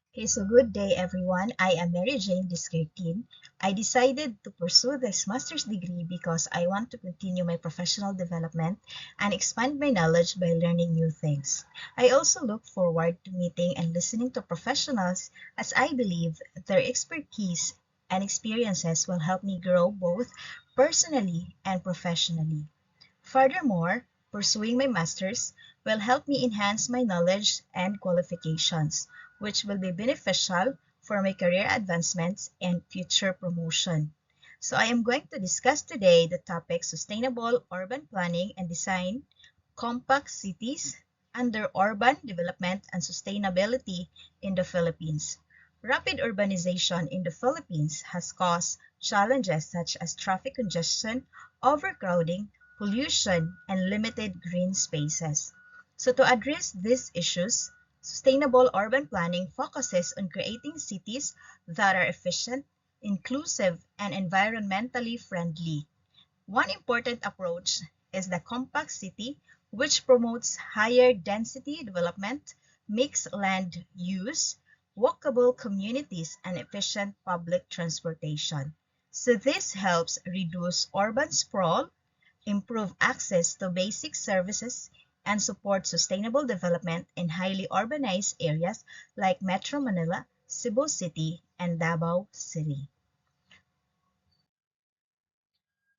Okay, so good day everyone. I am Mary Jane Diskertin. I decided to pursue this master's degree because I want to continue my professional development and expand my knowledge by learning new things. I also look forward to meeting and listening to professionals as I believe their expertise and experiences will help me grow both personally and professionally. Furthermore, pursuing my master's will help me enhance my knowledge and qualifications, which will be beneficial for my career advancements and future promotion. So I am going to discuss today the topic sustainable urban planning and design, compact cities under urban development and sustainability in the Philippines. Rapid urbanization in the Philippines has caused challenges such as traffic congestion, overcrowding, pollution, and limited green spaces. So to address these issues, sustainable urban planning focuses on creating cities that are efficient, inclusive, and environmentally friendly. One important approach is the compact city, which promotes higher density development, mixed land use, walkable communities, and efficient public transportation. So this helps reduce urban sprawl, improve access to basic services, and support sustainable development in highly urbanized areas like Metro Manila, Cebu City, and Davao City.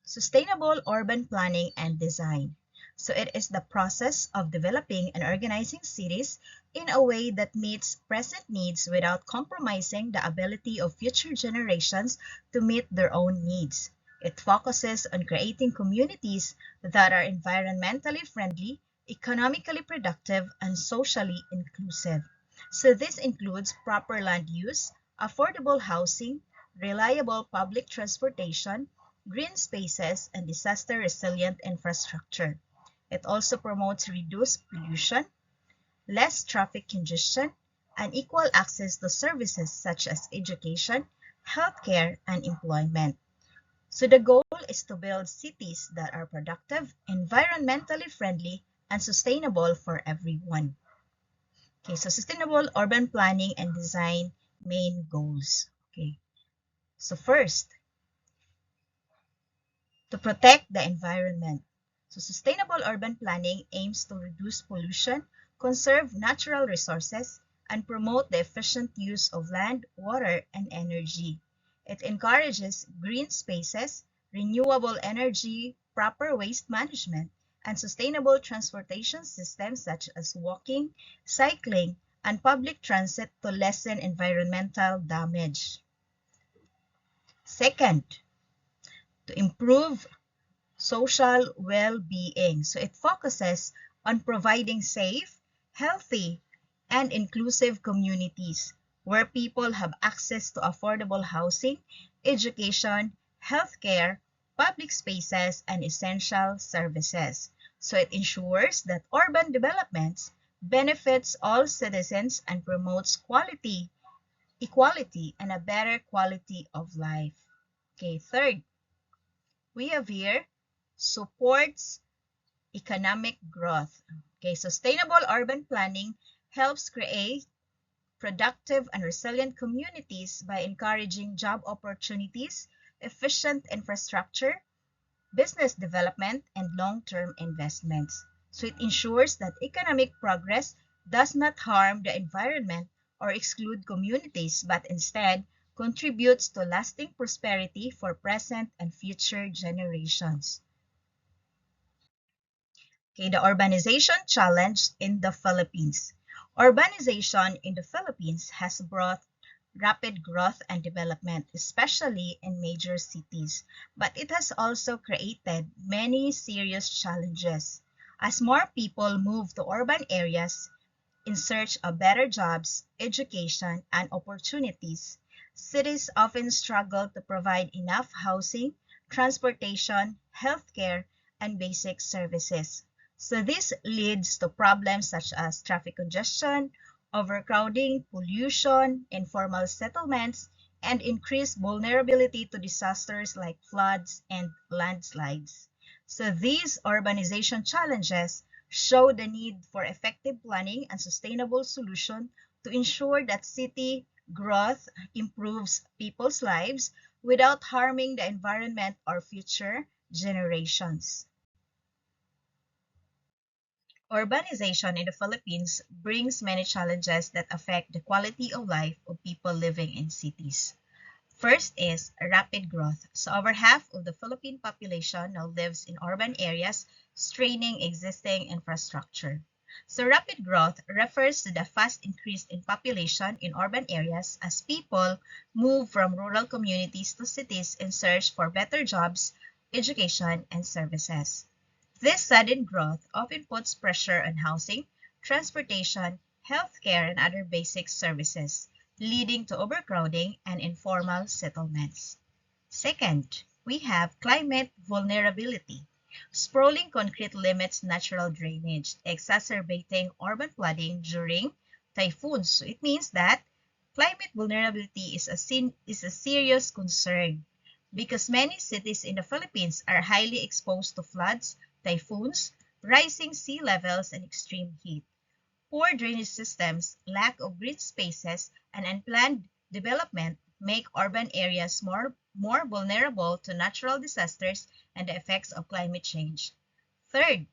Sustainable urban planning and design. So it is the process of developing and organizing cities in a way that meets present needs without compromising the ability of future generations to meet their own needs. It focuses on creating communities that are environmentally friendly, economically productive, and socially inclusive. So this includes proper land use, affordable housing, reliable public transportation, green spaces, and disaster-resilient infrastructure. It also promotes reduced pollution, less traffic congestion, and equal access to services such as education, healthcare, and employment. So the goal is to build cities that are productive, environmentally friendly, and sustainable for everyone. Okay, so sustainable urban planning and design main goals. Okay, so first, to protect the environment. So sustainable urban planning aims to reduce pollution, conserve natural resources, and promote the efficient use of land, water, and energy. It encourages green spaces, renewable energy, proper waste management, and sustainable transportation systems such as walking, cycling, and public transit to lessen environmental damage. Second, to improve social well-being. So it focuses on providing safe, healthy, and inclusive communities where people have access to affordable housing, education, healthcare, public spaces, and essential services. So it ensures that urban developments benefits all citizens and promotes equality, and a better quality of life. Okay, third, we have here supports economic growth. Okay, sustainable urban planning helps create productive and resilient communities by encouraging job opportunities, efficient infrastructure, business development, and long-term investments. So it ensures that economic progress does not harm the environment or exclude communities, but instead contributes to lasting prosperity for present and future generations. Okay, the urbanization challenge in the Philippines. Urbanization in the Philippines has brought rapid growth and development, especially in major cities, but it has also created many serious challenges. As more people move to urban areas in search of better jobs, education, and opportunities, cities often struggle to provide enough housing, transportation, healthcare, and basic services. So this leads to problems such as traffic congestion, overcrowding, pollution, informal settlements, and increased vulnerability to disasters like floods and landslides. So these urbanization challenges show the need for effective planning and sustainable solution to ensure that city growth improves people's lives without harming the environment or future generations. Urbanization in the Philippines brings many challenges that affect the quality of life of people living in cities. First is rapid growth. So over half of the Philippine population now lives in urban areas, straining existing infrastructure. So rapid growth refers to the fast increase in population in urban areas as people move from rural communities to cities in search for better jobs, education, and services. This sudden growth often puts pressure on housing, transportation, healthcare, and other basic services, leading to overcrowding and informal settlements. Second, we have climate vulnerability. Sprawling concrete limits natural drainage, exacerbating urban flooding during typhoons. So it means that climate vulnerability is a serious concern because many cities in the Philippines are highly exposed to floods, typhoons, rising sea levels, and extreme heat. Poor drainage systems, lack of green spaces, and unplanned development make urban areas more vulnerable to natural disasters and the effects of climate change. Third,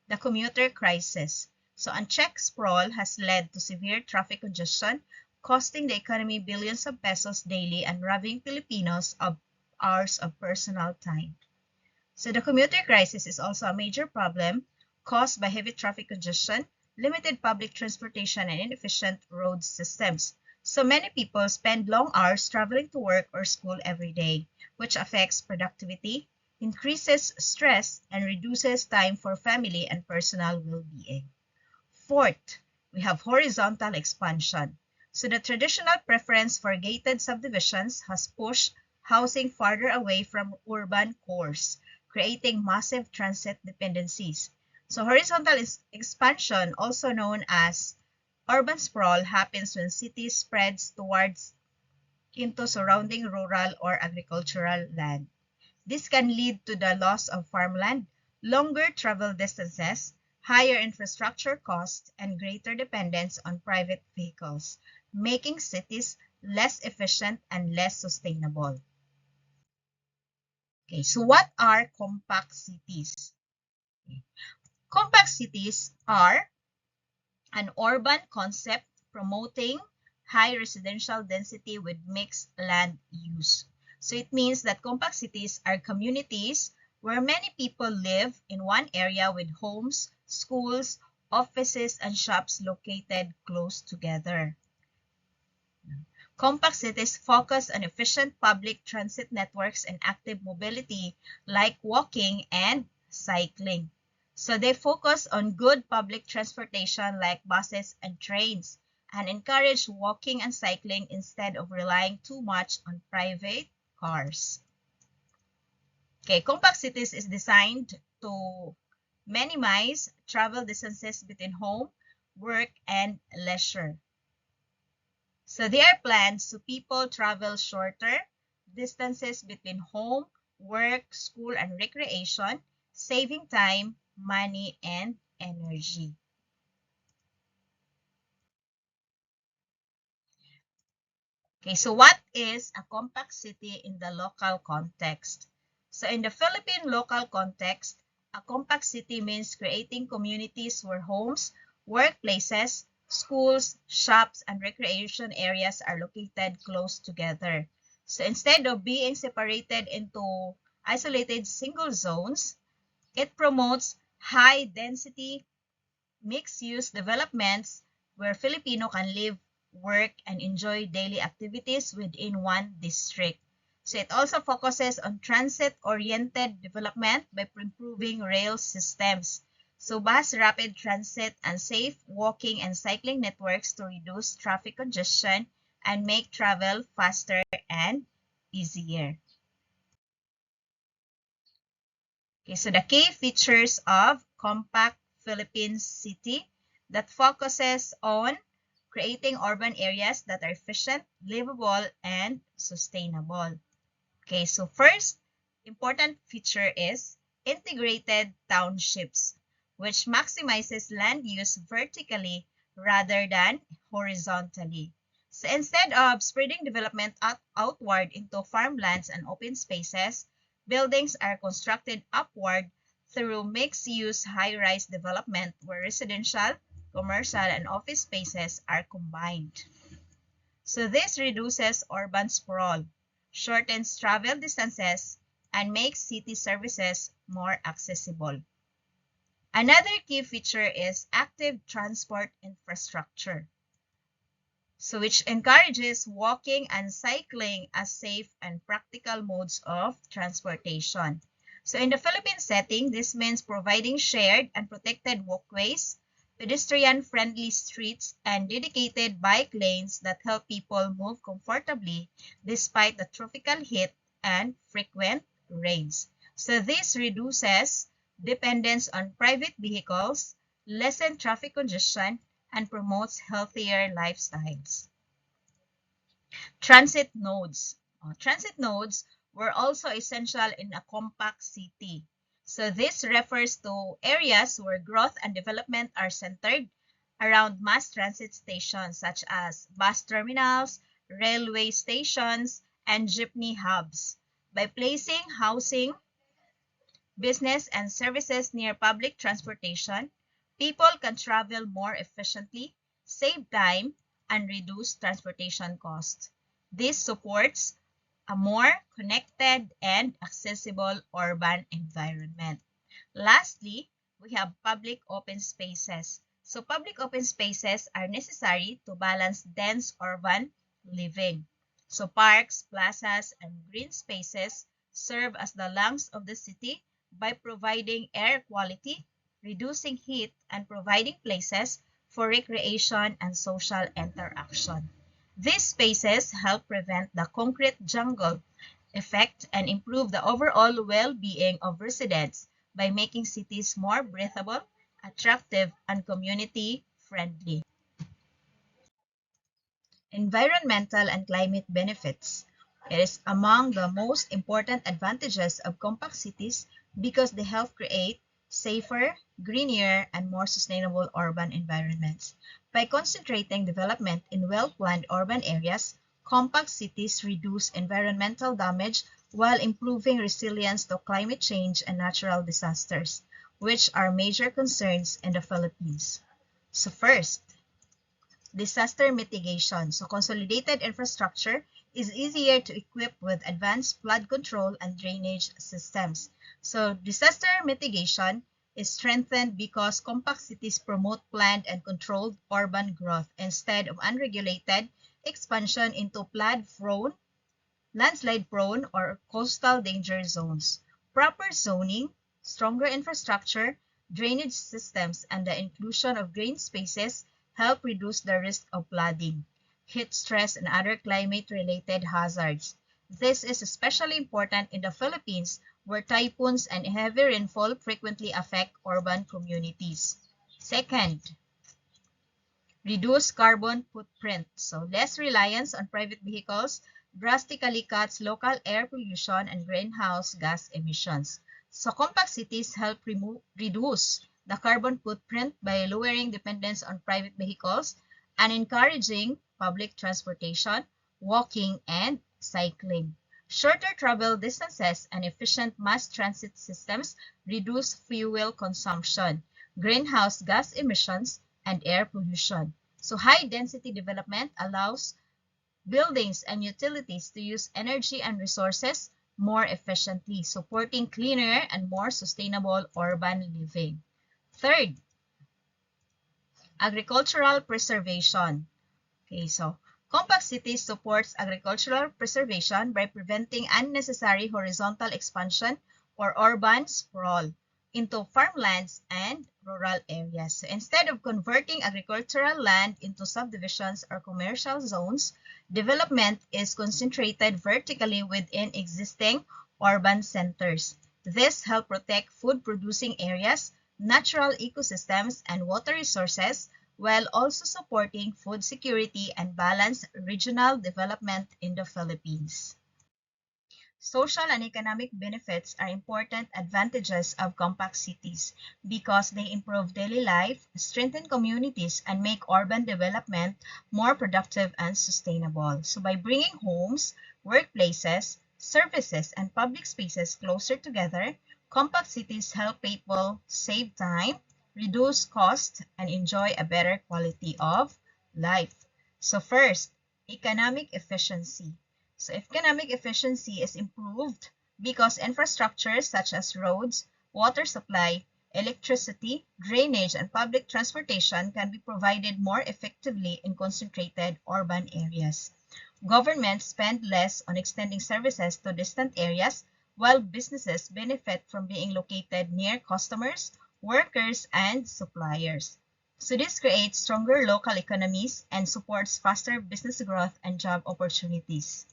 the commuter crisis. So unchecked sprawl has led to severe traffic congestion, costing the economy billions of pesos daily and robbing Filipinos of hours of personal time. So the commuter crisis is also a major problem caused by heavy traffic congestion, limited public transportation, and inefficient road systems. So many people spend long hours traveling to work or school every day, which affects productivity, increases stress, and reduces time for family and personal well-being. Fourth, we have horizontal expansion. So the traditional preference for gated subdivisions has pushed housing farther away from urban cores, creating massive transit dependencies. So horizontal expansion, also known as urban sprawl, happens when cities spreads towards into surrounding rural or agricultural land. This can lead to the loss of farmland, longer travel distances, higher infrastructure costs, and greater dependence on private vehicles, making cities less efficient and less sustainable. Okay, so what are compact cities? Okay. Compact cities are an urban concept promoting high residential density with mixed land use. So it means that compact cities are communities where many people live in one area with homes, schools, offices, and shops located close together. Compact cities focus on efficient public transit networks and active mobility like walking and cycling. So they focus on good public transportation like buses and trains and encourage walking and cycling instead of relying too much on private cars. Okay, compact cities is designed to minimize travel distances between home, work, and leisure. So they are planned so people travel shorter distances between home, work, school, and recreation, saving time, money, and energy. Okay, so what is a compact city in the local context? So in the Philippine local context, a compact city means creating communities where homes, workplaces, schools, shops, and recreation areas are located close together. So instead of being separated into isolated single zones, it promotes high density mixed-use developments where Filipino can live, work, and enjoy daily activities within one district. So it also focuses on transit-oriented development by improving rail systems. So bus rapid transit and safe walking and cycling networks to reduce traffic congestion and make travel faster and easier. Okay, so the key features of compact Philippine city that focuses on creating urban areas that are efficient, livable, and sustainable. Okay, so first important feature is integrated townships, which maximizes land use vertically rather than horizontally. So instead of spreading development outward into farmlands and open spaces, buildings are constructed upward through mixed-use high-rise development where residential, commercial, and office spaces are combined. So this reduces urban sprawl, shortens travel distances, and makes city services more accessible. Another key feature is active transport infrastructure, so which encourages walking and cycling as safe and practical modes of transportation. So in the Philippine setting, this means providing shared and protected walkways, pedestrian-friendly streets, and dedicated bike lanes that help people move comfortably despite the tropical heat and frequent rains. So this reduces dependence on private vehicles, lessens traffic congestion, and promotes healthier lifestyles. Transit nodes. Transit nodes were also essential in a compact city. So this refers to areas where growth and development are centered around mass transit stations such as bus terminals, railway stations, and jeepney hubs. By placing housing, business, and services near public transportation, people can travel more efficiently, save time, and reduce transportation costs. This supports a more connected and accessible urban environment. Lastly, we have public open spaces. So public open spaces are necessary to balance dense urban living. So parks, plazas, and green spaces serve as the lungs of the city by providing air quality, reducing heat, and providing places for recreation and social interaction. These spaces help prevent the concrete jungle effect and improve the overall well-being of residents by making cities more breathable, attractive, and community-friendly. Environmental and climate benefits. It is among the most important advantages of compact cities because they help create safer, greener, and more sustainable urban environments. By concentrating development in well-planned urban areas, compact cities reduce environmental damage while improving resilience to climate change and natural disasters, which are major concerns in the Philippines. So first, disaster mitigation. So consolidated infrastructure is easier to equip with advanced flood control and drainage systems. So disaster mitigation is strengthened because compact cities promote planned and controlled urban growth instead of unregulated expansion into flood-prone, landslide-prone, or coastal danger zones. Proper zoning, stronger infrastructure, drainage systems, and the inclusion of green spaces help reduce the risk of flooding, heat stress, and other climate-related hazards. This is especially important in the Philippines, where typhoons and heavy rainfall frequently affect urban communities. Second, reduce carbon footprint. So less reliance on private vehicles drastically cuts local air pollution and greenhouse gas emissions. So compact cities help reduce the carbon footprint by lowering dependence on private vehicles and encouraging public transportation, walking, and cycling. Shorter travel distances and efficient mass transit systems reduce fuel consumption, greenhouse gas emissions, and air pollution. So high-density development allows buildings and utilities to use energy and resources more efficiently, supporting cleaner and more sustainable urban living. Third, agricultural preservation. Okay, so compact cities supports agricultural preservation by preventing unnecessary horizontal expansion or urban sprawl into farmlands and rural areas. So instead of converting agricultural land into subdivisions or commercial zones, development is concentrated vertically within existing urban centers. This helps protect food-producing areas, natural ecosystems, and water resources while also supporting food security and balanced regional development in the Philippines. Social and economic benefits are important advantages of compact cities because they improve daily life, strengthen communities, and make urban development more productive and sustainable. So by bringing homes, workplaces, services, and public spaces closer together, compact cities help people save time, reduce costs, and enjoy a better quality of life. So first, economic efficiency. So economic efficiency is improved because infrastructure such as roads, water supply, electricity, drainage, and public transportation can be provided more effectively in concentrated urban areas. Governments spend less on extending services to distant areas, while businesses benefit from being located near customers, workers, and suppliers. So this creates stronger local economies and supports faster business growth and job opportunities.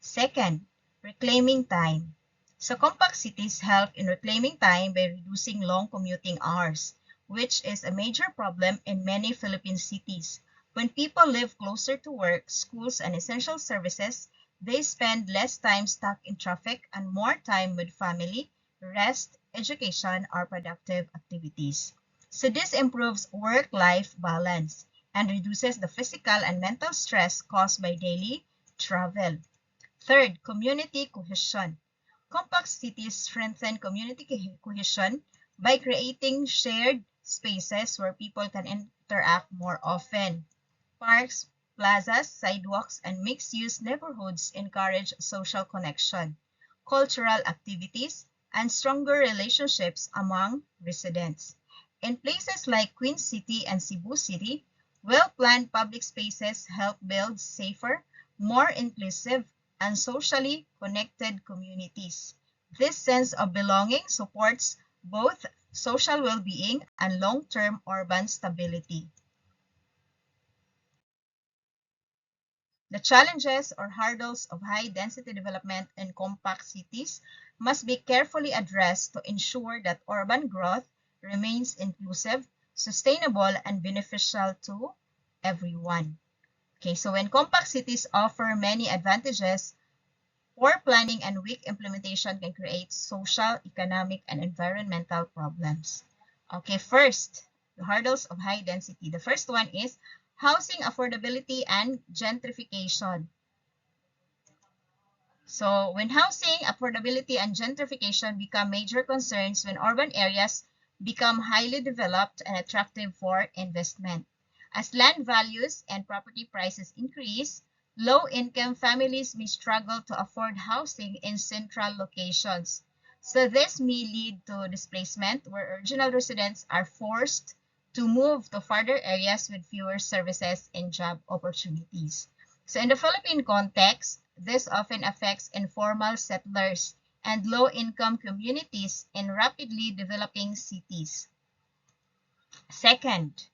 Second, reclaiming time. So compact cities help in reclaiming time by reducing long commuting hours, which is a major problem in many Philippine cities. When people live closer to work, schools, and essential services, they spend less time stuck in traffic and more time with family, rest, education, or productive activities. So this improves work-life balance and reduces the physical and mental stress caused by daily travel. Third, community cohesion. Compact cities strengthen community cohesion by creating shared spaces where people can interact more often. Parks, plazas, sidewalks, and mixed-use neighborhoods encourage social connection, cultural activities, and stronger relationships among residents. In places like Queen City and Cebu City, well-planned public spaces help build safer, more inclusive, and socially connected communities. This sense of belonging supports both social well-being and long-term urban stability. The challenges or hurdles of high-density development in compact cities must be carefully addressed to ensure that urban growth remains inclusive, sustainable, and beneficial to everyone. Okay, so when compact cities offer many advantages, poor planning and weak implementation can create social, economic, and environmental problems. Okay, first, the hurdles of high density. The first one is housing affordability and gentrification. So when housing affordability and gentrification become major concerns when urban areas become highly developed and attractive for investment. As land values and property prices increase, low-income families may struggle to afford housing in central locations. So this may lead to displacement where original residents are forced to move to farther areas with fewer services and job opportunities. So in the Philippine context, this often affects informal settlers and low-income communities in rapidly developing cities. Second,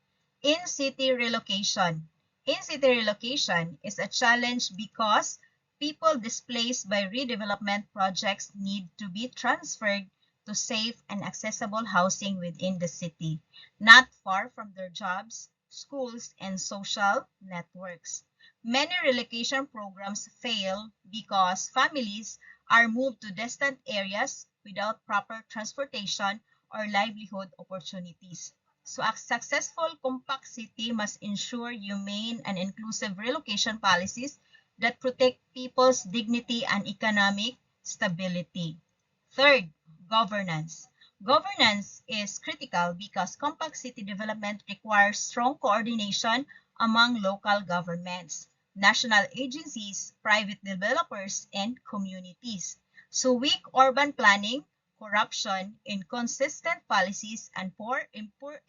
in-city relocation. In-city relocation is a challenge because people displaced by redevelopment projects need to be transferred to safe and accessible housing within the city, not far from their jobs, schools, and social networks. Many relocation programs fail because families are moved to distant areas without proper transportation or livelihood opportunities. So a successful compact city must ensure humane and inclusive relocation policies that protect people's dignity and economic stability. Third, governance. Governance is critical because compact city development requires strong coordination among local governments, national agencies, private developers, and communities. So weak urban planning, corruption, inconsistent policies, and poor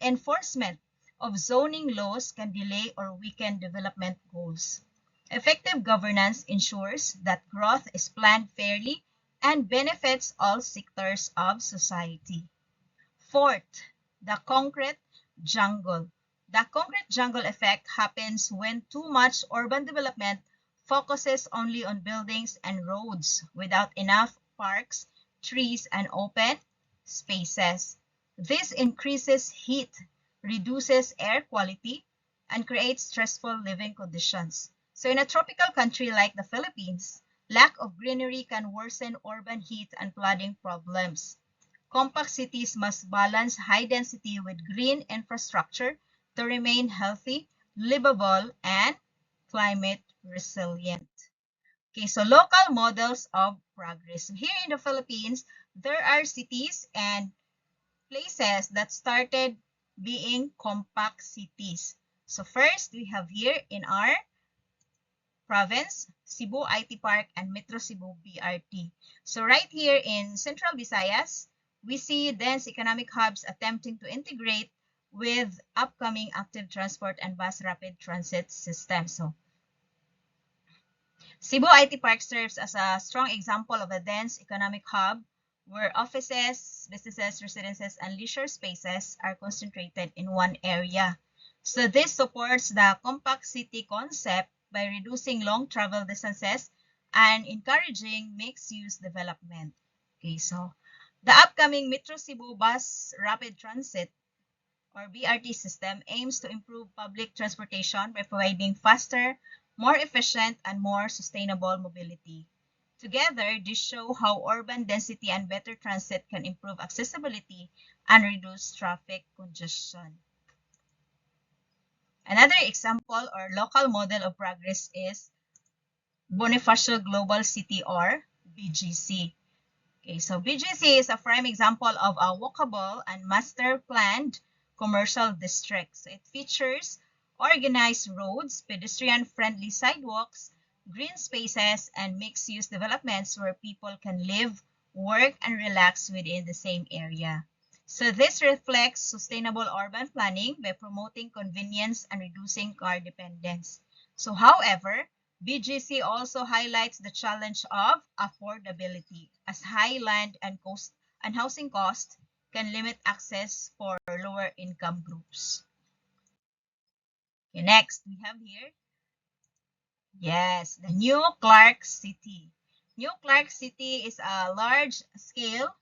enforcement of zoning laws can delay or weaken development goals. Effective governance ensures that growth is planned fairly and benefits all sectors of society. Fourth, the concrete jungle. The concrete jungle effect happens when too much urban development focuses only on buildings and roads without enough parks, trees, and open spaces. This increases heat, reduces air quality, and creates stressful living conditions. So in a tropical country like the Philippines, Lack of greenery can worsen urban heat and flooding problems. Compact cities must balance high density with green infrastructure to remain healthy, livable, and climate resilient. Okay, so local models of progress. So here in the Philippines, there are cities and places that started being compact cities. So first, we have here in our province, Cebu IT Park and Metro Cebu BRT. So right here in Central Visayas, we see dense economic hubs attempting to integrate with upcoming active transport and bus rapid transit systems. So Cebu IT Park serves as a strong example of a dense economic hub where offices, businesses, residences, and leisure spaces are concentrated in one area. So this supports the compact city concept by reducing long travel distances and encouraging mixed-use development. Okay, so the upcoming Metro Cebu Bus Rapid Transit or BRT system aims to improve public transportation by providing faster, more efficient, and more sustainable mobility. Together, these show how urban density and better transit can improve accessibility and reduce traffic congestion. Another example or local model of progress is Bonifacio Global City or BGC. Okay, so BGC is a prime example of a walkable and master planned commercial district. So it features organized roads, pedestrian-friendly sidewalks, green spaces, and mixed-use developments where people can live, work, and relax within the same area. So this reflects sustainable urban planning by promoting convenience and reducing car dependence. So however, BGC also highlights the challenge of affordability, as high land and cost and housing costs can limit access for lower income groups. Okay, next we have here, yes, the New Clark City. New Clark City is a large-scale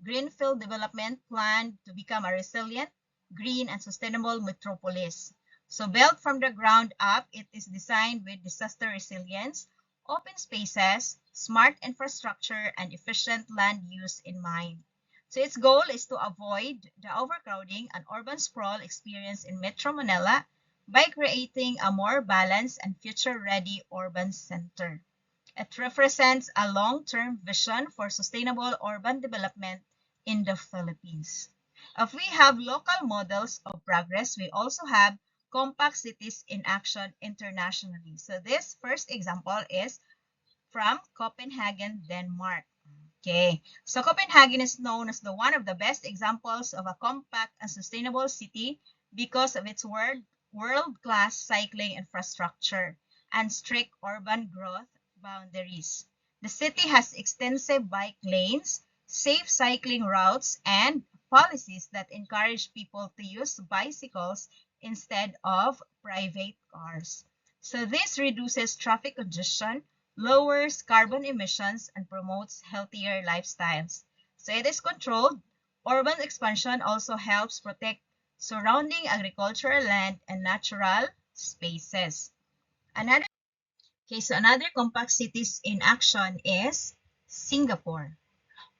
greenfield development planned to become a resilient, green, and sustainable metropolis. So built from the ground up, it is designed with disaster resilience, open spaces, smart infrastructure, and efficient land use in mind. So its goal is to avoid the overcrowding and urban sprawl experienced in Metro Manila by creating a more balanced and future-ready urban center. It represents a long-term vision for sustainable urban development in the Philippines. If we have local models of progress, we also have compact cities in action internationally. So this first example is from Copenhagen, Denmark. Okay, so Copenhagen is known as the one of the best examples of a compact and sustainable city because of its world-class cycling infrastructure and strict urban growth boundaries. The city has extensive bike lanes, safe cycling routes, and policies that encourage people to use bicycles instead of private cars. So this reduces traffic congestion, lowers carbon emissions, and promotes healthier lifestyles. So it is controlled. Urban expansion also helps protect surrounding agricultural land and natural spaces. Another another compact cities in action is Singapore.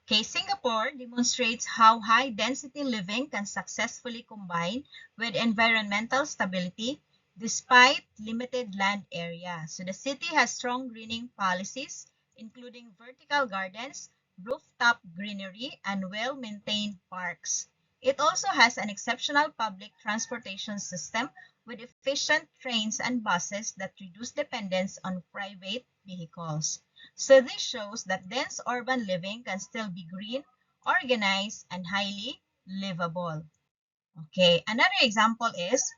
Okay, Singapore demonstrates how high density living can successfully combine with environmental stability despite limited land area. So the city has strong greening policies, including vertical gardens, rooftop greenery, and well-maintained parks. It also has an exceptional public transportation system with efficient trains and buses that reduce dependence on private vehicles. So this shows that dense urban living can still be green, organized, and highly livable. Okay, another example is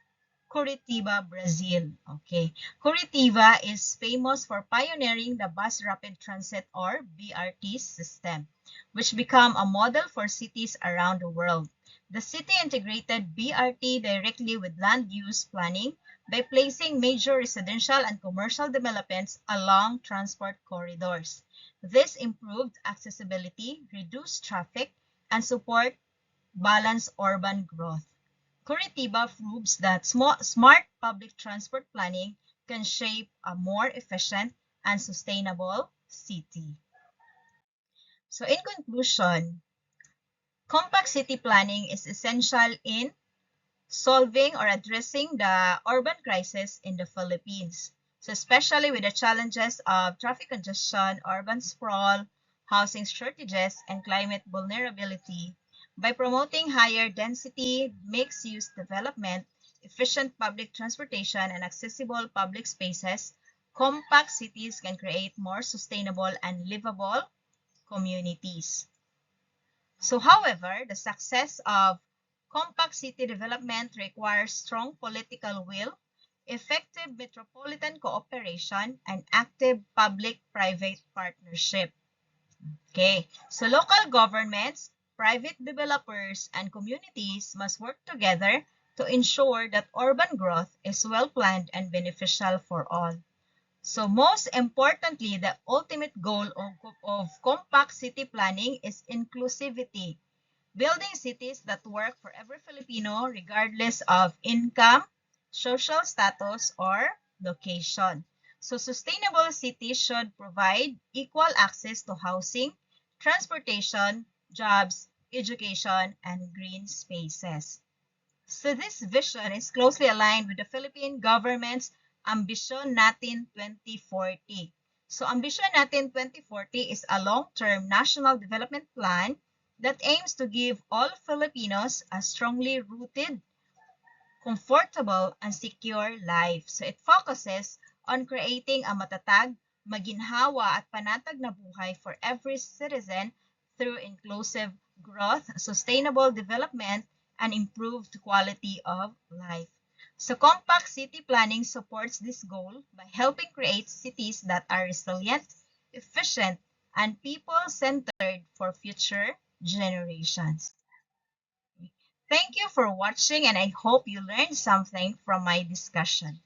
Curitiba, Brazil. Okay, Curitiba is famous for pioneering the bus rapid transit or BRT system, which became a model for cities around the world. The city integrated BRT directly with land use planning by placing major residential and commercial developments along transport corridors. This improved accessibility, reduced traffic, and support balanced urban growth. Curitiba proves that smart public transport planning can shape a more efficient and sustainable city. So in conclusion, compact city planning is essential in solving or addressing the urban crisis in the Philippines. So especially with the challenges of traffic congestion, urban sprawl, housing shortages, and climate vulnerability, by promoting higher density, mixed-use development, efficient public transportation, and accessible public spaces, compact cities can create more sustainable and livable communities. So, however, the success of compact city development requires strong political will, effective metropolitan cooperation, and active public-private partnership. Okay, so local governments, private developers, and communities must work together to ensure that urban growth is well planned and beneficial for all. So most importantly, the ultimate goal of compact city planning is inclusivity, building cities that work for every Filipino regardless of income, social status, or location. So sustainable cities should provide equal access to housing, transportation, jobs, education, and green spaces. So this vision is closely aligned with the Philippine government's Ambisyon Natin 2040. So Ambisyon Natin 2040 is a long-term national development plan that aims to give all Filipinos a strongly rooted, comfortable, and secure life. So it focuses on creating a matatag, maginhawa at panatag na buhay for every citizen through inclusive growth, sustainable development, and improved quality of life. So compact city planning supports this goal by helping create cities that are resilient, efficient, and people-centered for future generations. Thank you for watching, and I hope you learned something from my discussion.